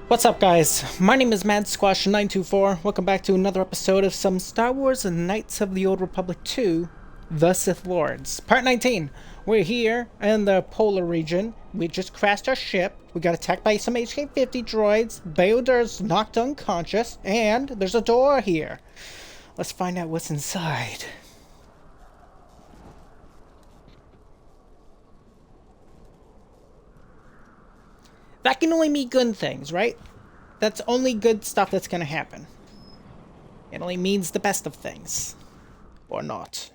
What's up, guys? My name is Mad Squash 924. Welcome back to another episode of some Star Wars and Knights of the Old Republic 2, The Sith Lords. Part 19. We're here in the polar region. We just crashed our ship. We got attacked by some HK-50 droids. Bayodar's knocked unconscious. And there's a door here. Let's find out what's inside. That can only mean good things, right? That's only good stuff that's gonna happen. It only means the best of things. Or not.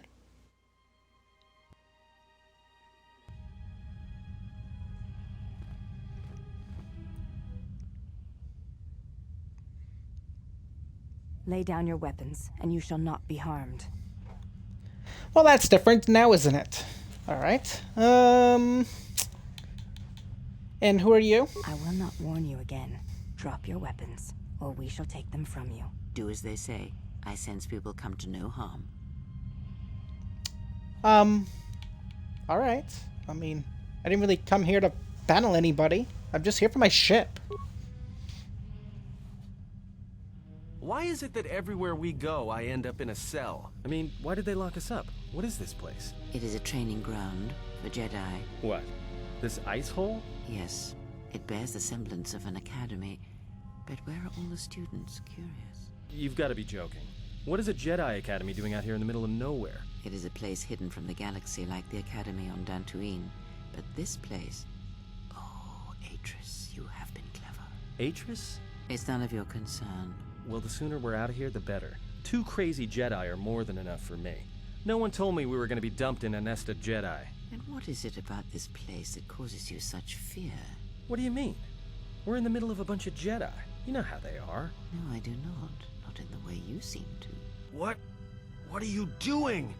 Lay down your weapons, and you shall not be harmed. Well, that's different now, isn't it? Alright. And who are you? I will not warn you again. Drop your weapons, or we shall take them from you. Do as they say. I sense we will come to no harm. Alright. I mean, I didn't really come here to battle anybody. I'm just here for my ship. Why is it that everywhere we go, I end up in a cell? I mean, why did they lock us up? What is this place? It is a training ground for Jedi. What? This ice hole? Yes, it bears the semblance of an academy. But where are all the students? Curious. You've got to be joking. What is a Jedi Academy doing out here in the middle of nowhere? It is a place hidden from the galaxy like the academy on Dantooine. But this place... Oh, Atris, you have been clever. Atris? It's none of your concern. Well, the sooner we're out of here, the better. 2 crazy Jedi are more than enough for me. No one told me we were going to be dumped in a nest of Jedi. And what is it about this place that causes you such fear? What do you mean? We're in the middle of a bunch of Jedi. You know how they are. No, I do not. Not in the way you seem to. What? What are you doing?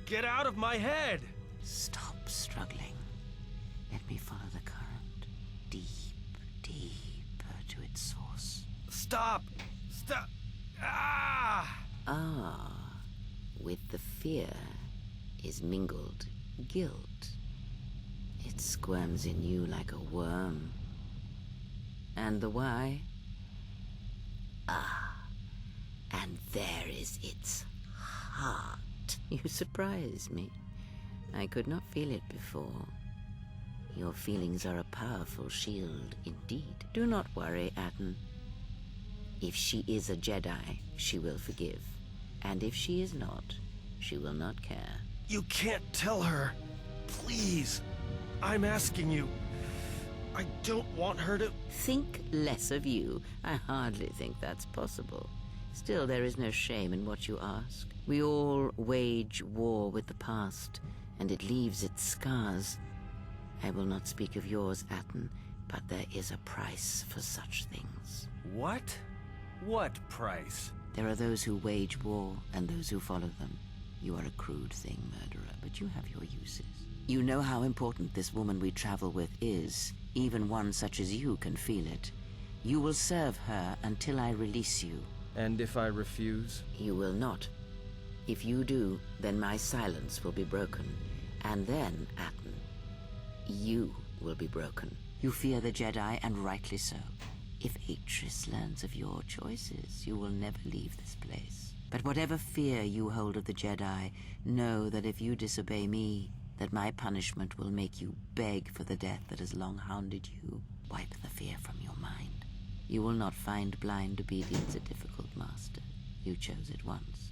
Get out of my head! Stop struggling. Let me follow the current. Deep, deeper to its source. Stop! Stop! Ah! Ah, with the fear is mingled guilt. It squirms in you like a worm. And the why? Ah, and there is its heart. You surprise me. I could not feel it before. Your feelings are a powerful shield indeed. Do not worry, Atten. If she is a Jedi, she will forgive. And if she is not, she will not care. You can't tell her. Please. I'm asking you. I don't want her to... Think less of you. I hardly think that's possible. Still, there is no shame in what you ask. We all wage war with the past, and it leaves its scars. I will not speak of yours, Atten, but there is a price for such things. What? What price? There are those who wage war, and those who follow them. You are a crude thing, murderer, but you have your uses. You know how important this woman we travel with is. Even one such as you can feel it. You will serve her until I release you. And if I refuse? You will not. If you do, then my silence will be broken. And then, Atten, you will be broken. You fear the Jedi, and rightly so. If Atris learns of your choices, you will never leave this place. But whatever fear you hold of the Jedi, know that if you disobey me, that my punishment will make you beg for the death that has long hounded you. Wipe the fear from your mind. You will not find blind obedience a difficult master. You chose it once.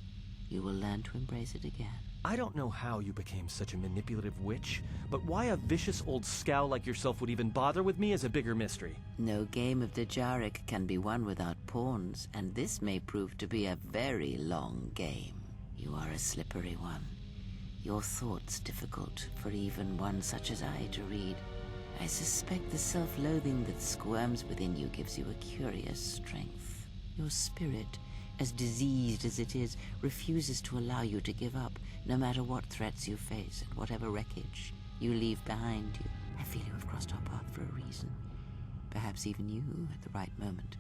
You will learn to embrace it again. I don't know how you became such a manipulative witch, but why a vicious old scowl like yourself would even bother with me is a bigger mystery. No game of Djarik can be won without pawns, and this may prove to be a very long game. You are a slippery one. Your thoughts difficult for even one such as I to read. I suspect the self-loathing that squirms within you gives you a curious strength. Your spirit, as diseased as it is, refuses to allow you to give up, no matter what threats you face and whatever wreckage you leave behind you. I feel you have crossed our path for a reason. Perhaps even you, at the right moment,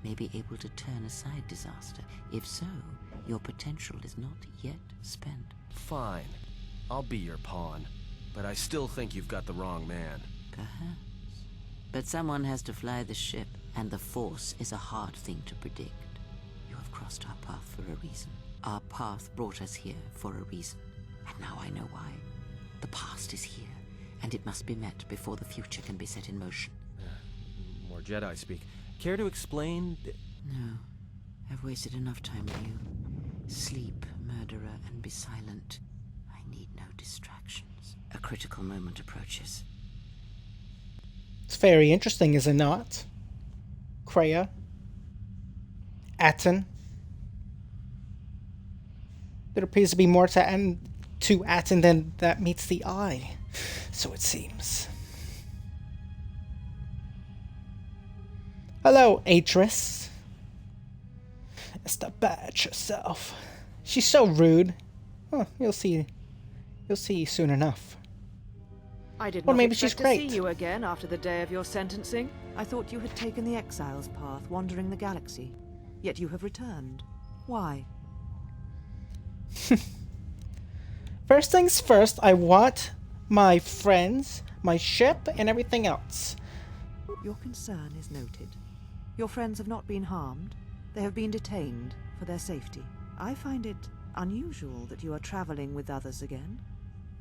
may be able to turn aside disaster. If so, your potential is not yet spent. Fine. I'll be your pawn. But I still think you've got the wrong man. Perhaps. But someone has to fly the ship, and the Force is a hard thing to predict. You have crossed our path for a reason. Our path brought us here for a reason. And now I know why. The past is here, and it must be met before the future can be set in motion. More Jedi speak. Care to explain? No. I've wasted enough time with you. Sleep, murderer, and be silent. I need no distractions. A critical moment approaches. It's very interesting, is it not? Kreia. Atten. There appears to be more to Atten than that meets the eye. So it seems. Hello, Atris. Stop badge yourself. She's so rude. Oh, you'll see. You'll see soon enough. I did Or not maybe expect she's to great. see you again after the day of your sentencing. I thought you had taken the exile's path, wandering the galaxy. Yet you have returned. Why? First things first, I want my friends, my ship, and everything else. Your concern is noted. Your friends have not been harmed. They have been detained for their safety. I find it unusual that you are traveling with others again.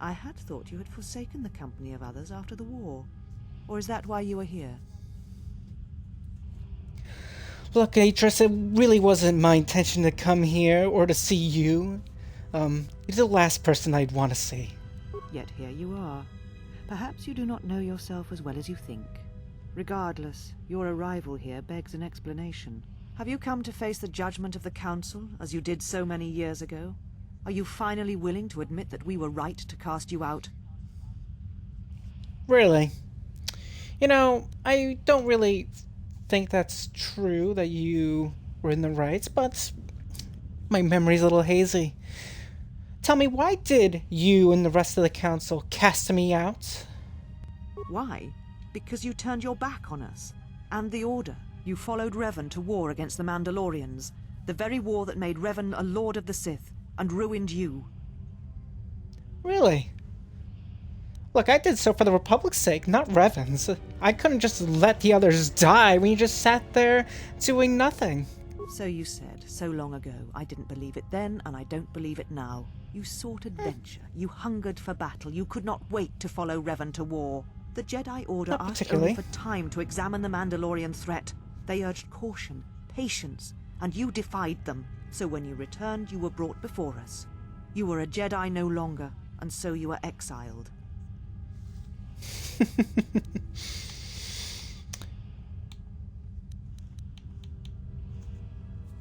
I had thought you had forsaken the company of others after the war. Or is that why you are here? Look, Atris, it really wasn't my intention to come here or to see you. You're the last person I'd want to see. Yet here you are. Perhaps you do not know yourself as well as you think. Regardless, your arrival here begs an explanation. Have you come to face the judgment of the Council, as you did so many years ago? Are you finally willing to admit that we were right to cast you out? Really? You know, I don't really think that's true, that you were in the right, but my memory's a little hazy. Tell me, why did you and the rest of the Council cast me out? Why? Because you turned your back on us. And the Order. You followed Revan to war against the Mandalorians. The very war that made Revan a Lord of the Sith, and ruined you. Really? Look, I did so for the Republic's sake, not Revan's. I couldn't just let the others die when you just sat there doing nothing. So you said, so long ago. I didn't believe it then, and I don't believe it now. You sought adventure. You hungered for battle. You could not wait to follow Revan to war. The Jedi Order Not asked particularly. only for time to examine the Mandalorian threat. They urged caution, patience, and you defied them. So when you returned, you were brought before us. You were a Jedi no longer, and so you were exiled.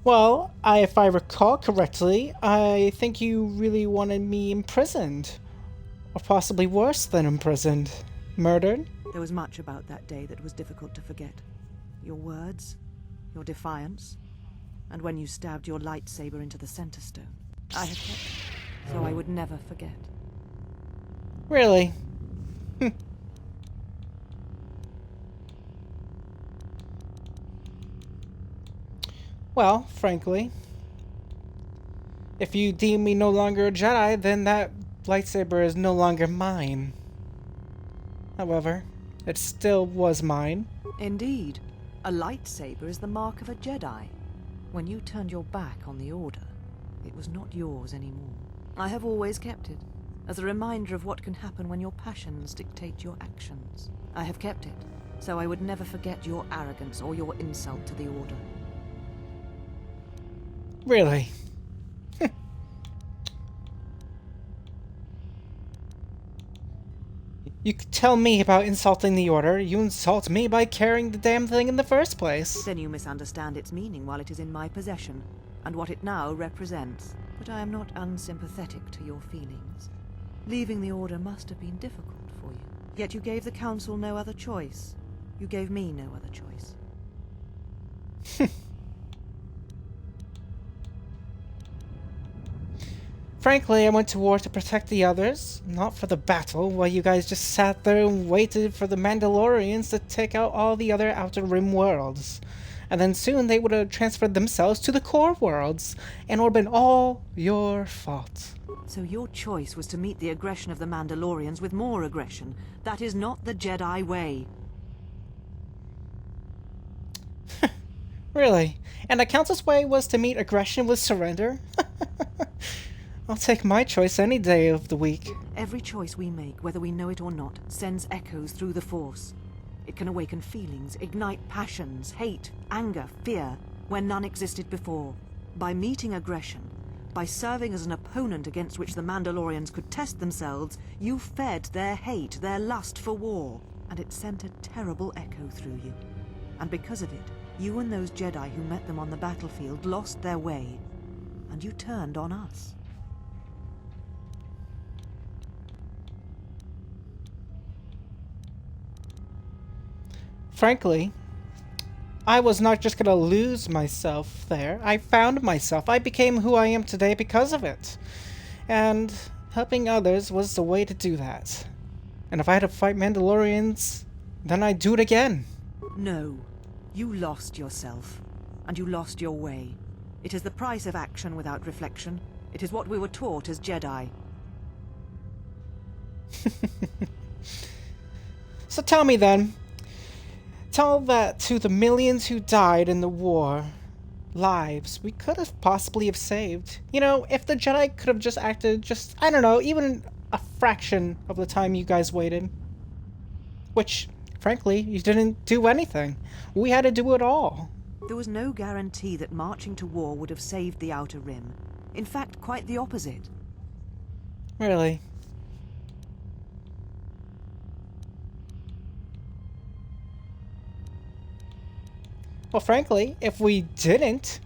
Well, if I recall correctly, I think you really wanted me imprisoned. Or possibly worse than imprisoned. Murdered? There was much about that day that was difficult to forget. Your words, your defiance, and when you stabbed your lightsaber into the center stone. I have kept it, so I would never forget. Really? Well, frankly, if you deem me no longer a Jedi, then that lightsaber is no longer mine. However, it still was mine. Indeed, a lightsaber is the mark of a Jedi. When you turned your back on the Order, it was not yours anymore. I have always kept it, as a reminder of what can happen when your passions dictate your actions. I have kept it, so I would never forget your arrogance or your insult to the Order. Really? You could tell me about insulting the Order. You insult me by carrying the damn thing in the first place. Then you misunderstand its meaning while it is in my possession, and what it now represents. But I am not unsympathetic to your feelings. Leaving the Order must have been difficult for you. Yet you gave the Council no other choice. You gave me no other choice. Frankly, I went to war to protect the others, not for the battle, while you guys just sat there and waited for the Mandalorians to take out all the other Outer Rim worlds. And then soon they would have transferred themselves to the core worlds, and it would have been all your fault. So your choice was to meet the aggression of the Mandalorians with more aggression. That is not the Jedi way. Really? And the Council's way was to meet aggression with surrender? I'll take my choice any day of the week. Every choice we make, whether we know it or not, sends echoes through the Force. It can awaken feelings, ignite passions, hate, anger, fear, where none existed before. By meeting aggression, by serving as an opponent against which the Mandalorians could test themselves, you fed their hate, their lust for war, and it sent a terrible echo through you. And because of it, you and those Jedi who met them on the battlefield lost their way, and you turned on us. Frankly, I was not just gonna lose myself there. I found myself. I became who I am today because of it. And helping others was the way to do that. And if I had to fight Mandalorians, then I'd do it again. No. You lost yourself. And you lost your way. It is the price of action without reflection. It is what we were taught as Jedi. So tell me then. Tell that to the millions who died in the war, lives we could have possibly have saved. You know, if the Jedi could have just acted just, I don't know, even a fraction of the time you guys waited. Which, frankly, you didn't do anything. We had to do it all. There was no guarantee that marching to war would have saved the Outer Rim. In fact, quite the opposite. Really? Well, frankly, if we didn't,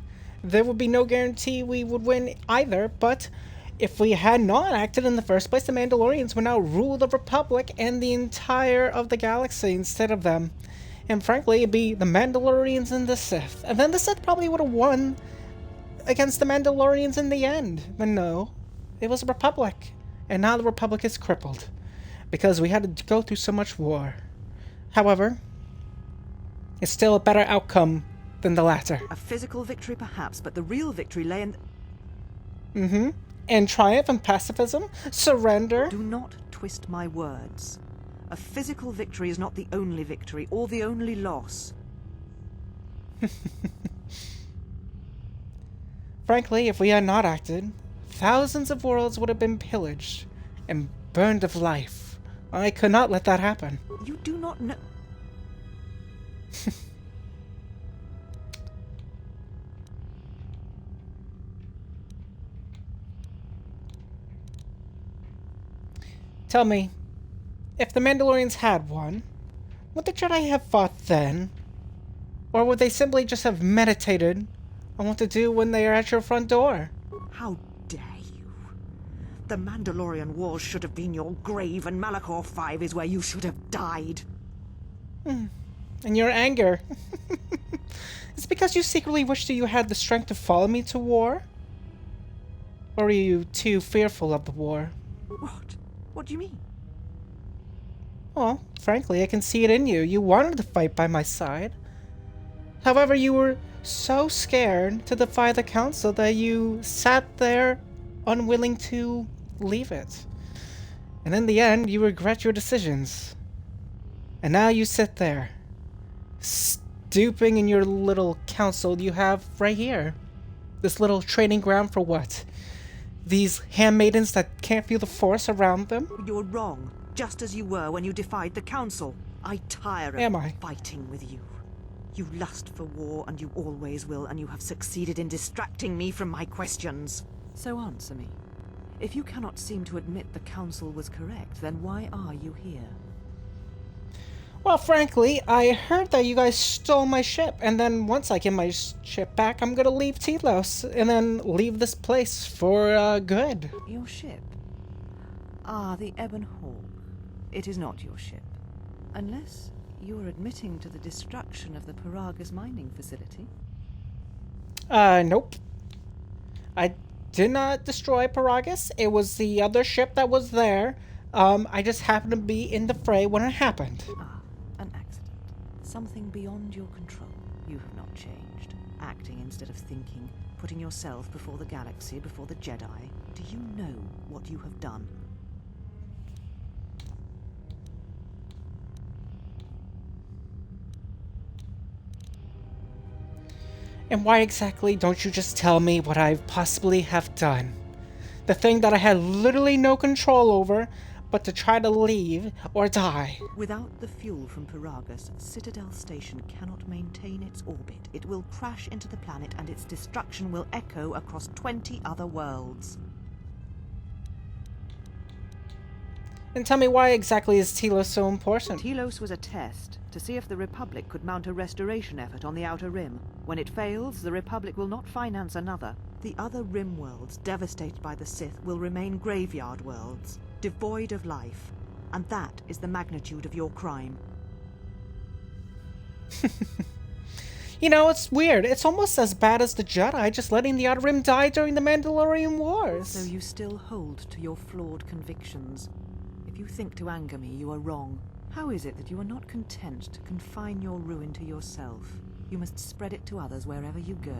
there would be no guarantee we would win either, but if we had not acted in the first place, the Mandalorians would now rule the Republic and the entire of the galaxy instead of them. And frankly, it'd be the Mandalorians and the Sith. And then the Sith probably would have won against the Mandalorians in the end. But no, it was a Republic. And now the Republic is crippled because we had to go through so much war. However, it's still a better outcome than the latter. A physical victory perhaps, but the real victory lay in... And triumph and pacifism? Surrender? Do not twist my words. A physical victory is not the only victory, or the only loss. Frankly, if we had not acted, thousands of worlds would have been pillaged and burned of life. I could not let that happen. You do not know... Tell me, if the Mandalorians had won, would the Jedi have fought then? Or would they simply just have meditated on what to do when they are at your front door? How dare you? The Mandalorian Wars should have been your grave, and Malachor 5 is where you should have died. And your anger. It's because you secretly wished that you had the strength to follow me to war? Or are you too fearful of the war? What? What do you mean? Well, frankly, I can see it in you. You wanted to fight by my side. However, you were so scared to defy the council that you sat there unwilling to leave it. And in the end, you regret your decisions. And now you sit there, stooping in your little council you have right here. This little training ground for what? These handmaidens that can't feel the force around them? You're wrong, just as you were when you defied the council. I tire of fighting with you. You lust for war, and you always will, and you have succeeded in distracting me from my questions. So answer me. If you cannot seem to admit the council was correct, then why are you here? Well, frankly, I heard that you guys stole my ship, and then once I get my ship back, I'm gonna leave Telos, and then leave this place for good. Your ship? Ah, the Ebon Hawk. It is not your ship. Unless you are admitting to the destruction of the Paragas mining facility. Nope. I did not destroy Paragas. It was the other ship that was there. I just happened to be in the fray when it happened. Ah, an accident. Something beyond your control. You have not changed. Acting instead of thinking. Putting yourself before the galaxy, before the Jedi. Do you know what you have done? And why exactly don't you just tell me what I possibly have done? The thing that I had literally no control over, but to try to leave or die. Without the fuel from Paragus, Citadel Station cannot maintain its orbit. It will crash into the planet and its destruction will echo across 20 other worlds. And tell me, why exactly is Telos so important? Telos was a test to see if the Republic could mount a restoration effort on the Outer Rim. When it fails, the Republic will not finance another. The other Rim worlds, devastated by the Sith, will remain graveyard worlds, devoid of life. And that is the magnitude of your crime. You know, it's weird. It's almost as bad as the Jedi just letting the Outer Rim die during the Mandalorian Wars. So you still hold to your flawed convictions. If you think to anger me, you are wrong. How is it that you are not content to confine your ruin to yourself? You must spread it to others wherever you go.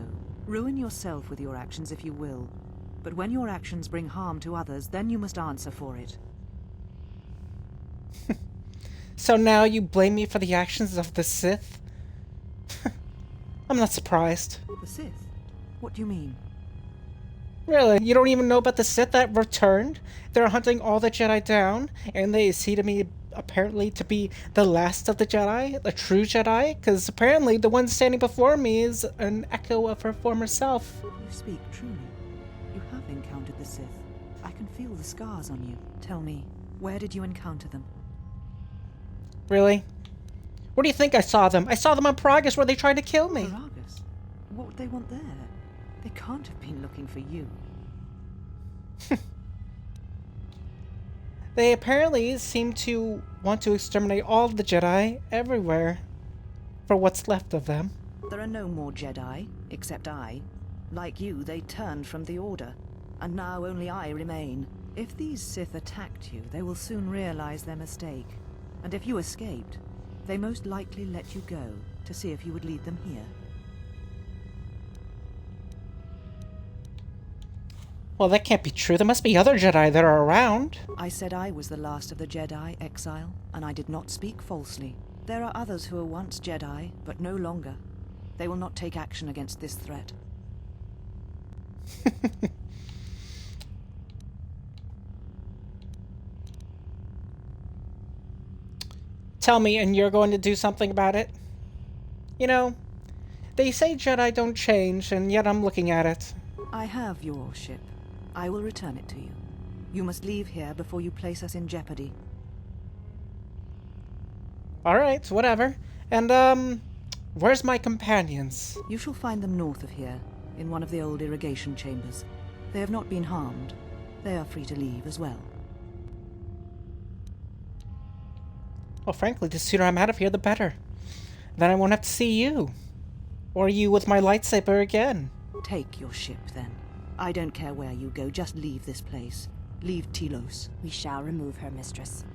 Ruin yourself with your actions if you will. But when your actions bring harm to others, then you must answer for it. So now you blame me for the actions of the Sith? I'm not surprised. The Sith? What do you mean? Really? You don't even know about the Sith that returned? They're hunting all the Jedi down, and they see to me apparently to be the last of the Jedi, the true Jedi, because apparently the one standing before me is an echo of her former self. You speak truly. You have encountered the Sith. I can feel the scars on you. Tell me, where did you encounter them? Really? Where do you think I saw them? I saw them on Pragus where they tried to kill me. Paragus? What would they want there? They can't have been looking for you. They apparently seem to want to exterminate all of the Jedi everywhere for what's left of them. There are no more Jedi, except I. Like you, they turned from the Order, and now only I remain. If these Sith attacked you, they will soon realize their mistake. And if you escaped, they most likely let you go to see if you would lead them here. Well, that can't be true. There must be other Jedi that are around. I said I was the last of the Jedi, Exile, and I did not speak falsely. There are others who were once Jedi, but no longer. They will not take action against this threat. Tell me, and you're going to do something about it? You know, they say Jedi don't change, and yet I'm looking at it. I have your ship. I will return it to you. You must leave here before you place us in jeopardy. Alright, whatever. And, where's my companions? You shall find them north of here, in one of the old irrigation chambers. They have not been harmed. They are free to leave as well. Well, frankly, the sooner I'm out of here, the better. Then I won't have to see you. Or you with my lightsaber again. Take your ship, then. I don't care where you go, just leave this place. Leave Telos. We shall remove her, mistress.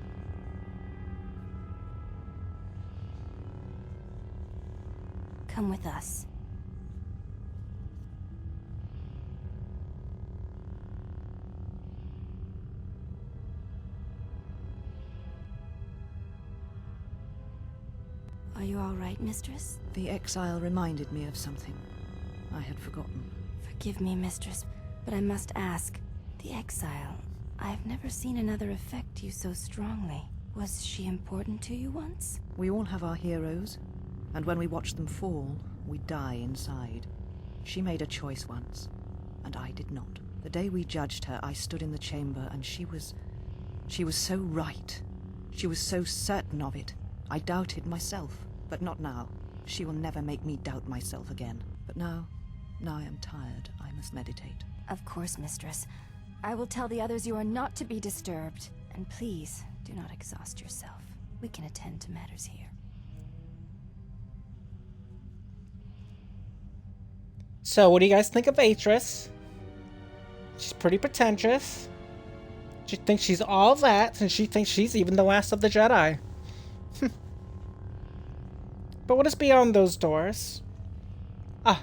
Come with us. Are you all right, mistress? The exile reminded me of something I had forgotten. Forgive me, mistress, but I must ask. The exile. I've never seen another affect you so strongly. Was she important to you once? We all have our heroes, and when we watch them fall, we die inside. She made a choice once, and I did not. The day we judged her, I stood in the chamber, and she was so right. She was so certain of it. I doubted myself, but not now. She will never make me doubt myself again. But now I am tired. I must meditate. Of course, mistress. I will tell the others you are not to be disturbed. And please, do not exhaust yourself. We can attend to matters here. So, what do you guys think of Atris? She's pretty pretentious. She thinks she's all that, and she thinks she's even the last of the Jedi. But what is beyond those doors? Ah.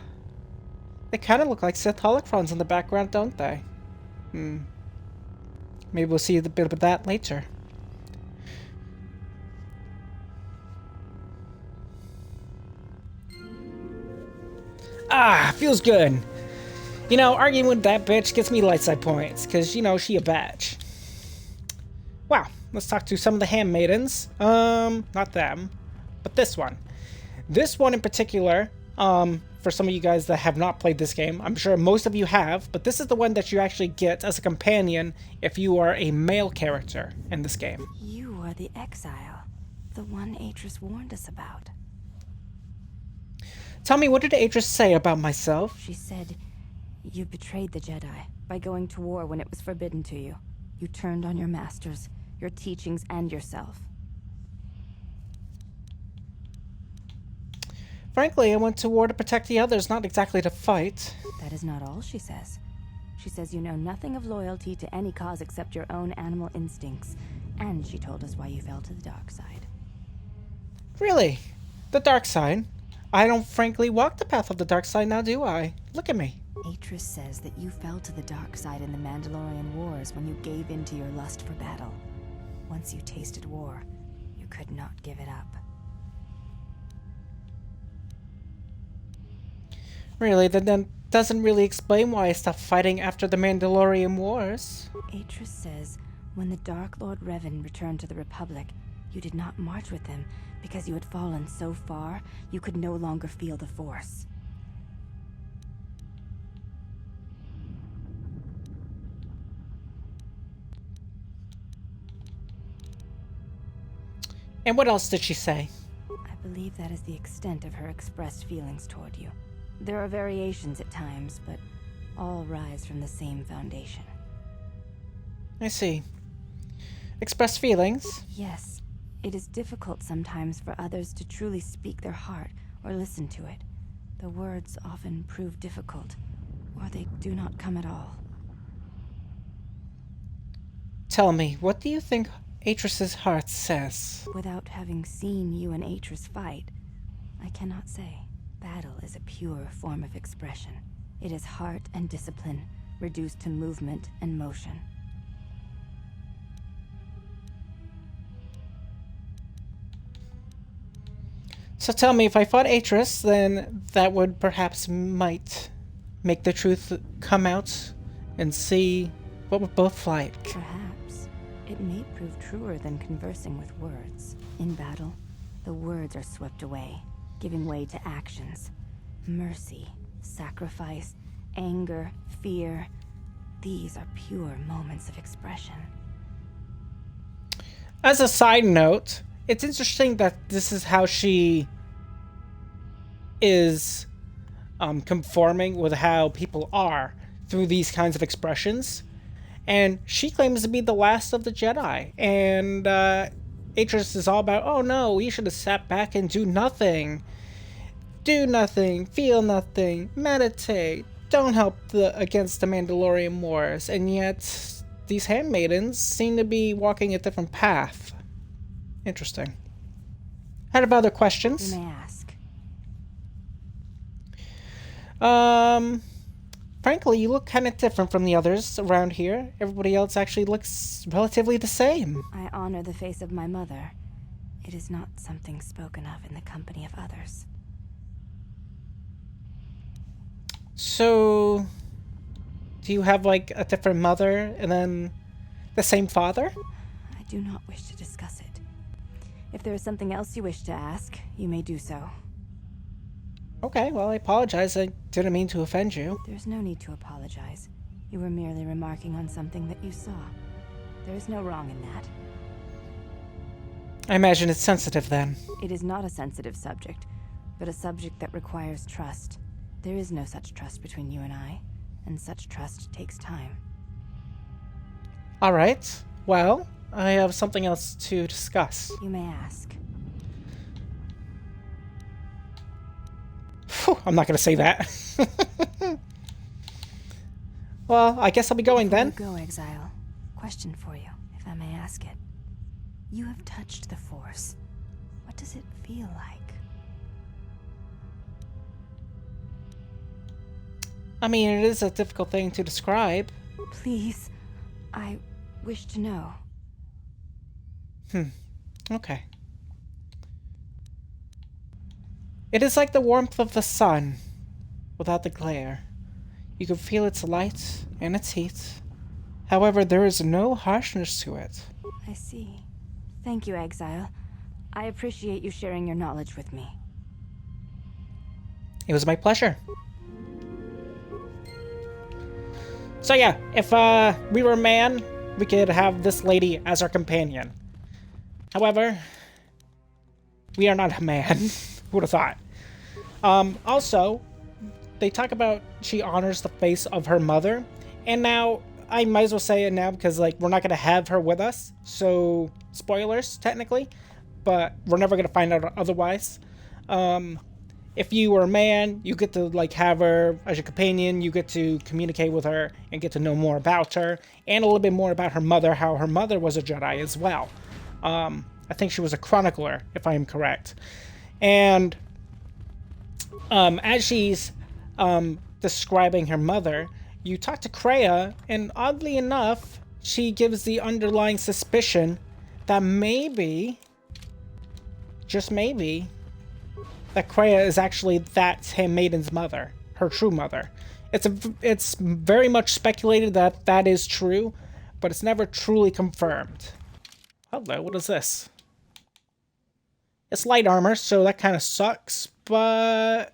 They kind of look like Sith holocrons in the background, don't they? Maybe we'll see a bit of that later. Ah, feels good. You know, arguing with that bitch gets me light side points, because, you know, she a bitch. Wow, let's talk to some of the handmaidens. Not them, but this one. This one in particular, for some of you guys that have not played this game, I'm sure most of you have, but this is the one that you actually get as a companion if you are a male character in this game. You are the exile, the one Atris warned us about. Tell me, what did Atris say about myself? She said, you betrayed the Jedi by going to war when it was forbidden to you. You turned on your masters, your teachings, and yourself. Frankly, I went to war to protect the others, not exactly to fight. That is not all she says. She says you know nothing of loyalty to any cause except your own animal instincts. And she told us why you fell to the dark side. Really? The dark side? I don't frankly walk the path of the dark side now, do I? Look at me. Atris says that you fell to the dark side in the Mandalorian Wars when you gave in to your lust for battle. Once you tasted war, you could not give it up. Really, then that doesn't really explain why I stopped fighting after the Mandalorian Wars. Atris says when the Dark Lord Revan returned to the Republic, you did not march with him because you had fallen so far you could no longer feel the Force. And what else did she say? I believe that is the extent of her expressed feelings toward you. There are variations at times, but all rise from the same foundation. I see. Express feelings? Yes, it is difficult sometimes for others to truly speak their heart or listen to it. The words often prove difficult, or they do not come at all. Tell me, what do you think Atris's heart says? Without having seen you and Atris fight, I cannot say. Battle is a pure form of expression. It is heart and discipline, reduced to movement and motion. So tell me, if I fought Atris, then that would might make the truth come out and see what we're both like. Perhaps. It may prove truer than conversing with words. In battle, the words are swept away, giving way to actions. Mercy, sacrifice, anger, fear. These are pure moments of expression. As a side note, it's interesting that this is how she is conforming with how people are through these kinds of expressions. And she claims to be the last of the Jedi. And Atris is all about, oh no, you should have sat back and do nothing. Do nothing, feel nothing, meditate, don't help against the Mandalorian Wars. And yet, these handmaidens seem to be walking a different path. Interesting. Had about other questions? You may ask. Frankly, you look kind of different from the others around here. Everybody else actually looks relatively the same. I honor the face of my mother. It is not something spoken of in the company of others. So, do you have like a different mother and then the same father? I do not wish to discuss it. If there is something else you wish to ask, you may do so. Okay, well, I apologize. I didn't mean to offend you. There's no need to apologize. You were merely remarking on something that you saw. There is no wrong in that. I imagine it's sensitive then. It is not a sensitive subject, but a subject that requires trust. There is no such trust between you and I, and such trust takes time. Alright, well, I have something else to discuss. You may ask. Phew, I'm not gonna say that. Well, I guess I'll be going then. Before you go, Exile. Question for you, if I may ask it. You have touched the Force. What does it feel like? I mean, it is a difficult thing to describe. Please, I wish to know. Okay. It is like the warmth of the sun. without the glare. You can feel its light and its heat. However, there is no harshness to it. I see. Thank you, Exile. I appreciate you sharing your knowledge with me. It was my pleasure. So yeah, if we were a man, we could have this lady as our companion. However, we are not a man. Who would have thought? Also, they talk about she honors the face of her mother, and now I might as well say it now because like we're not gonna have her with us, so spoilers technically, but we're never gonna find out otherwise. If you were a man, you get to like have her as your companion, you get to communicate with her and get to know more about her and a little bit more about her mother, how her mother was a Jedi as well. I think she was a chronicler, if I am correct. And as she's describing her mother, you talk to Kreia, and oddly enough, she gives the underlying suspicion that maybe, just maybe, that Kreia is actually that handmaiden's mother, her true mother. It's very much speculated that that is true, but it's never truly confirmed. Hello, what is this? It's light armor, so that kind of sucks, but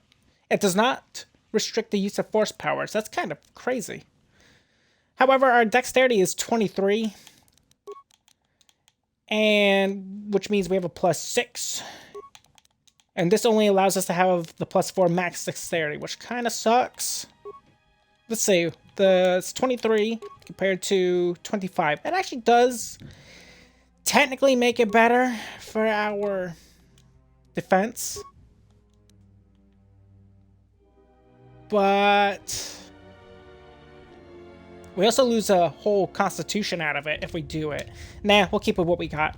it does not restrict the use of force powers. That's kind of crazy. However, our dexterity is 23, and which means we have a +6. And this only allows us to have the +4 max dexterity, which kind of sucks. Let's see, it's 23 compared to 25. It actually does technically make it better for our defense. But we also lose a whole constitution out of it if we do it. Nah, we'll keep it what we got.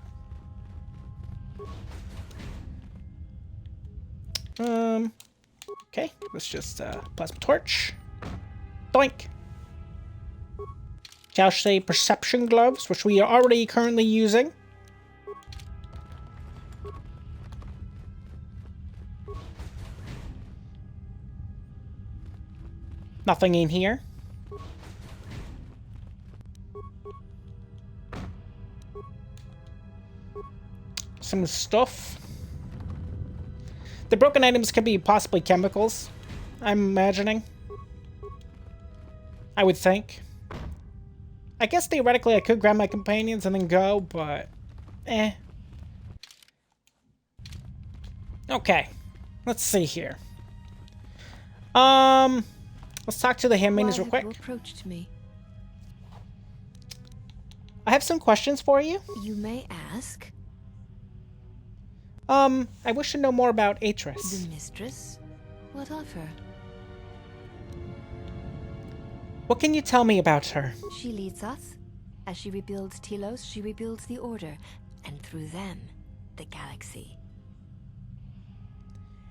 Okay, let's just plasma torch. Doink. Shall say perception gloves, which we are already currently using. Nothing in here. Some stuff. The broken items could be possibly chemicals, I'm imagining. I would think. I guess theoretically I could grab my companions and then go, but eh. Okay, let's see here. Let's talk to the handmaidens real quick. Why have you approached me? I have some questions for you. You may ask. I wish to know more about Atris. The mistress? What of her? What can you tell me about her? She leads us. As she rebuilds Telos, she rebuilds the Order, and through them, the galaxy.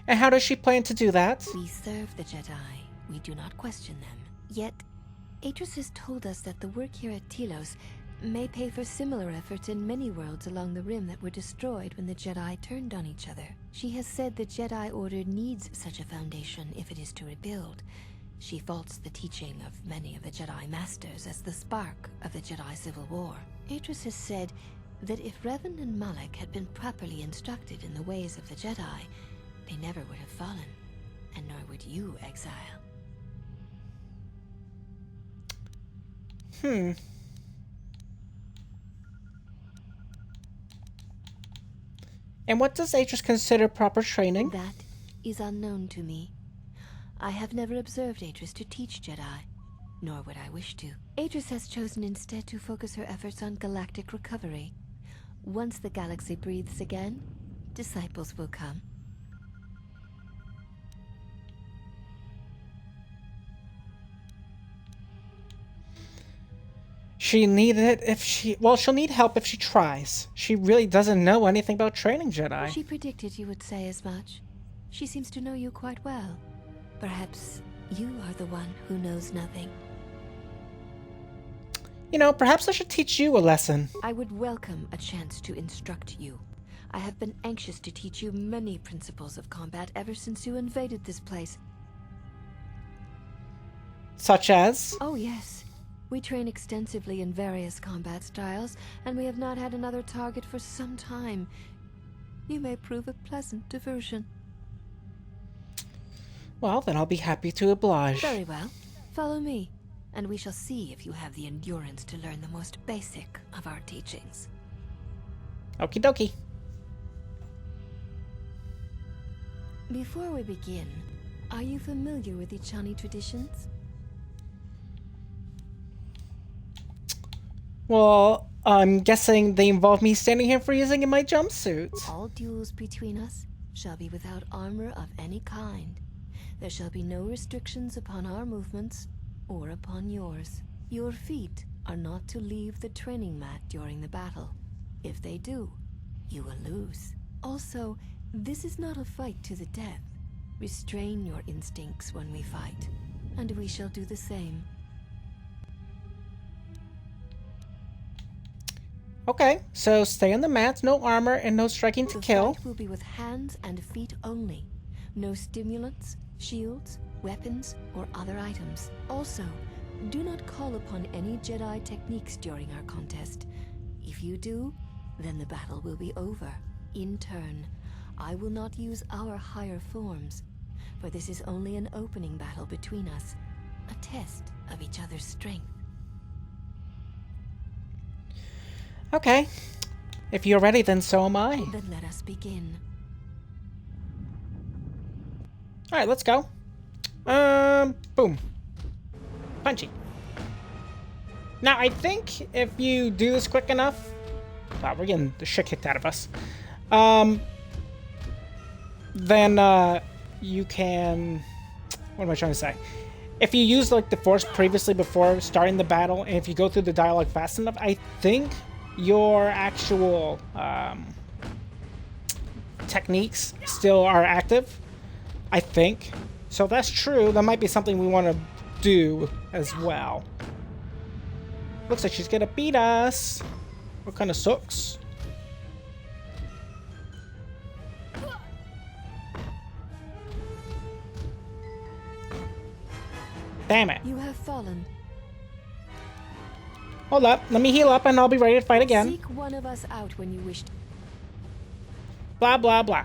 And how does she plan to do that? We serve the Jedi. We do not question them. Yet, Atris has told us that the work here at Telos may pay for similar efforts in many worlds along the Rim that were destroyed when the Jedi turned on each other. She has said the Jedi Order needs such a foundation if it is to rebuild. She faults the teaching of many of the Jedi Masters as the spark of the Jedi Civil War. Atris has said that if Revan and Malak had been properly instructed in the ways of the Jedi, they never would have fallen, and nor would you, Exile. And what does Atris consider proper training? That is unknown to me. I have never observed Atris to teach Jedi, nor would I wish to. Atris has chosen instead to focus her efforts on galactic recovery. Once the galaxy breathes again, disciples will come. She'll need help if she tries. She really doesn't know anything about training Jedi. She predicted you would say as much. She seems to know you quite well. Perhaps you are the one who knows nothing. You know, perhaps I should teach you a lesson. I would welcome a chance to instruct you. I have been anxious to teach you many principles of combat ever since you invaded this place. Such as? Oh, yes. We train extensively in various combat styles, and we have not had another target for some time. You may prove a pleasant diversion. Well, then I'll be happy to oblige. Very well. Follow me, and we shall see if you have the endurance to learn the most basic of our teachings. Okie dokie. Before we begin, are you familiar with the Chani traditions? Well, I'm guessing they involve me standing here freezing in my jumpsuit. All duels between us shall be without armor of any kind. There shall be no restrictions upon our movements or upon yours. Your feet are not to leave the training mat during the battle. If they do, you will lose. Also, this is not a fight to the death. Restrain your instincts when we fight, and we shall do the same. Okay, so stay on the mat, no armor, and no striking to The kill. fight will be with hands and feet only. No stimulants, shields, weapons, or other items. Also, do not call upon any Jedi techniques during our contest. If you do, then the battle will be over. In turn, I will not use our higher forms, for this is only an opening battle between us, a test of each other's strength. Okay. If you're ready, then so am I. Then let us begin. Alright, let's go. Boom. Punchy. Now, I think if you do this quick enough... Wow, we're getting the shit kicked out of us. Then, you can... What am I trying to say? If you use, like, the Force previously before starting the battle, and if you go through the dialogue fast enough, I think your actual, techniques still are active. I think. So if that's true, that might be something we want to do as well. Looks like she's gonna beat us. What kind of sucks? Damn it. You have fallen. Hold up. Let me heal up and I'll be ready to fight again. Seek one of us out when you wish to. Blah, blah, blah.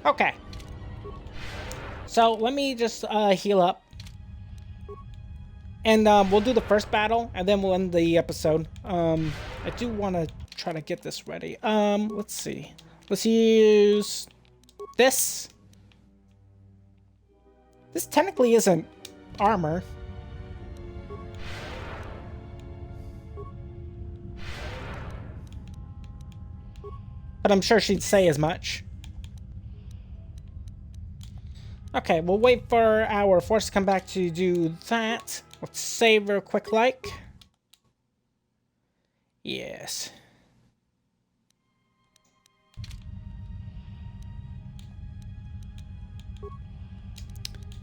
Okay. So let me just heal up. And we'll do the first battle and then we'll end the episode. I do want to try to get this ready. Let's see. Let's use this. This technically isn't armor. But I'm sure she'd say as much. Okay, we'll wait for our force to come back to do that. Let's save her quick like. Yes.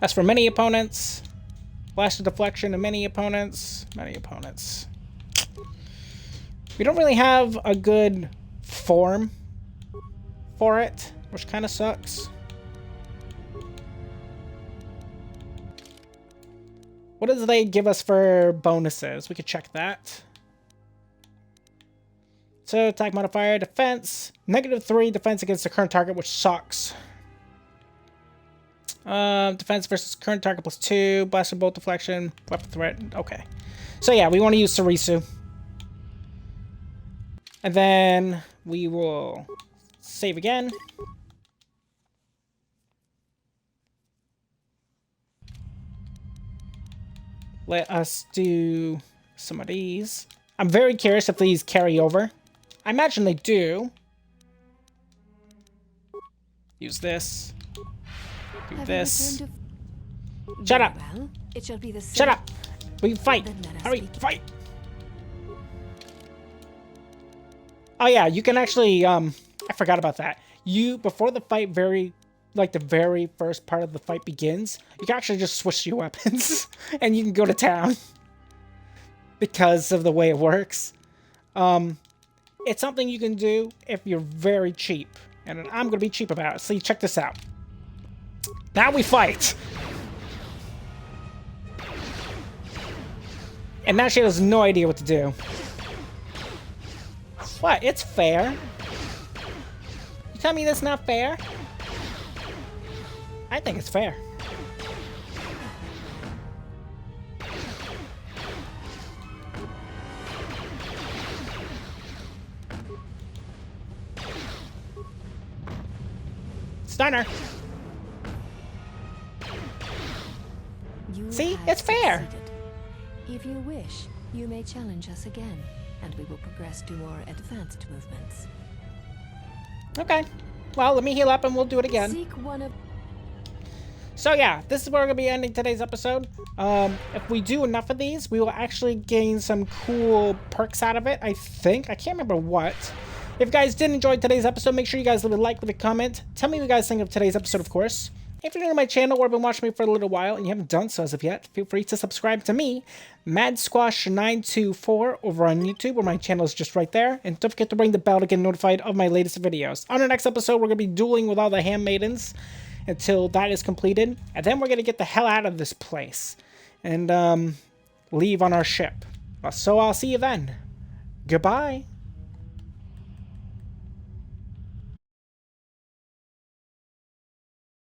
As for many opponents, blast of deflection to many opponents, We don't really have a good form for it, which kind of sucks. What does they give us for bonuses? We could check that. So, attack modifier, defense. -3 defense against the current target, which sucks. Defense versus current target +2. Blaster bolt deflection. Weapon threat. Okay. So yeah, we want to use Sarisu. And then we will save again. Let us do some of these. I'm very curious if these carry over. I imagine they do. Use this. Do this. Shut up! Well, it shall be the same. Shut up! We fight! Then let us Hurry, begin. fight! Oh yeah, you can actually, I forgot about that. Before the fight the very first part of the fight begins, you can actually just switch your weapons, and you can go to town. Because of the way it works. It's something you can do if you're very cheap. And I'm gonna be cheap about it. See, check this out. Now we fight! And now she has no idea what to do. What? It's fair. You tell me that's not fair? I think it's fair. Stunner. You See? have It's fair. succeeded. If you wish, you may challenge us again, and we will progress to more advanced movements. Okay. Well, let me heal up and we'll do it again. Seek one of... So yeah, this is where we're going to be ending today's episode. If we do enough of these, we will actually gain some cool perks out of it, I think. I can't remember what. If you guys did enjoy today's episode, make sure you guys leave a like, leave a comment. Tell me what you guys think of today's episode, of course. If you're new to my channel or have been watching me for a little while and you haven't done so as of yet, feel free to subscribe to me, MadSquash924, over on YouTube, where my channel is just right there. And don't forget to ring the bell to get notified of my latest videos. On our next episode, we're going to be dueling with all the handmaidens until that is completed. And then we're going to get the hell out of this place and leave on our ship. So I'll see you then. Goodbye.